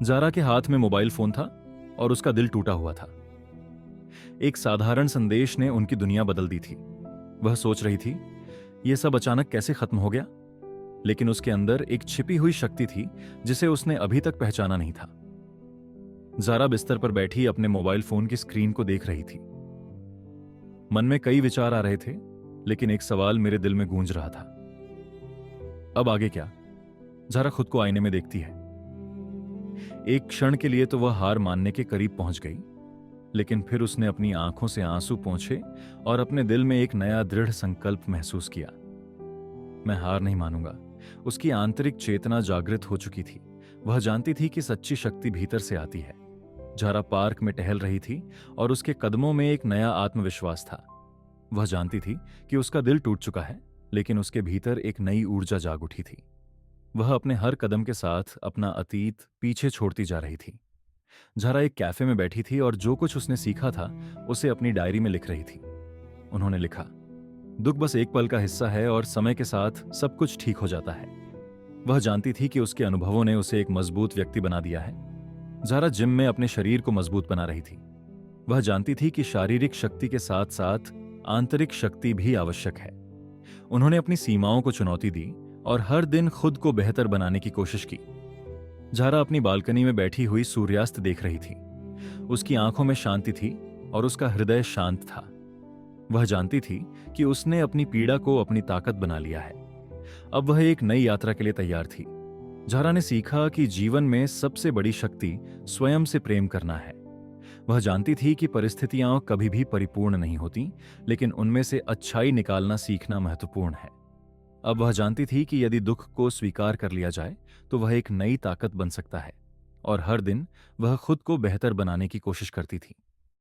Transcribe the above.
Zara के हाथ में मोबाइल फोन था और उसका दिल टूटा हुआ था। एक साधारण संदेश ने उनकी दुनिया बदल दी थी। वह सोच रही थी, यह सब अचानक कैसे खत्म हो गया? लेकिन उसके अंदर एक छिपी हुई शक्ति थी जिसे उसने अभी तक पहचाना नहीं था। जारा बिस्तर पर बैठी अपने मोबाइल फोन की स्क्रीन को देख रही थी। मन में कई विचार आ रहे थे, लेकिन एक सवाल मेरे दिल में गूंज रहा था। अब आगे क्या? जारा खुद को आईने में देखती है। एक क्षण के लिए तो वह हार मानने के करीब पहुंच गई, लेकिन फिर उसने अपनी आंखों से आंसू पोंछे और अपने दिल में एक नया दृढ़ संकल्प महसूस किया। मैं हार नहीं मानूंगा। उसकी आंतरिक चेतना जागृत हो चुकी थी। वह जानती थी कि सच्ची शक्ति भीतर से आती है। जारा पार्क में टहल रही थी और उसके कदमों में एक नया आत्मविश्वास था। वह जानती थी कि उसका दिल टूट चुका है, लेकिन उसके भीतर एक नई ऊर्जा जाग उठी थी। वह अपने हर कदम के साथ अपना अतीत पीछे छोड़ती जा रही थी। जारा एक कैफे में बैठी थी और जो कुछ उसने सीखा था उसे अपनी डायरी में लिख रही थी। उन्होंने लिखा, दुख बस एक पल का हिस्सा है और समय के साथ सब कुछ ठीक हो जाता है। वह जानती थी कि उसके अनुभवों ने उसे एक मजबूत व्यक्ति बना दिया है। जारा जिम में अपने शरीर को मजबूत बना रही थी। वह जानती थी कि शारीरिक शक्ति के साथ साथ आंतरिक शक्ति भी आवश्यक है। उन्होंने अपनी सीमाओं को चुनौती दी और हर दिन खुद को बेहतर बनाने की कोशिश की। जारा अपनी बालकनी में बैठी हुई सूर्यास्त देख रही थी। उसकी आंखों में शांति थी और उसका हृदय शांत था। वह जानती थी कि उसने अपनी पीड़ा को अपनी ताकत बना लिया है। अब वह एक नई यात्रा के लिए तैयार थी। जारा ने सीखा कि जीवन में सबसे बड़ी शक्ति स्वयं से प्रेम करना है। वह जानती थी कि परिस्थितियां कभी भी परिपूर्ण नहीं होती, लेकिन उनमें से अच्छाई निकालना सीखना महत्वपूर्ण है। अब वह जानती थी कि यदि दुख को स्वीकार कर लिया जाए तो वह एक नई ताकत बन सकता है, और हर दिन वह खुद को बेहतर बनाने की कोशिश करती थी।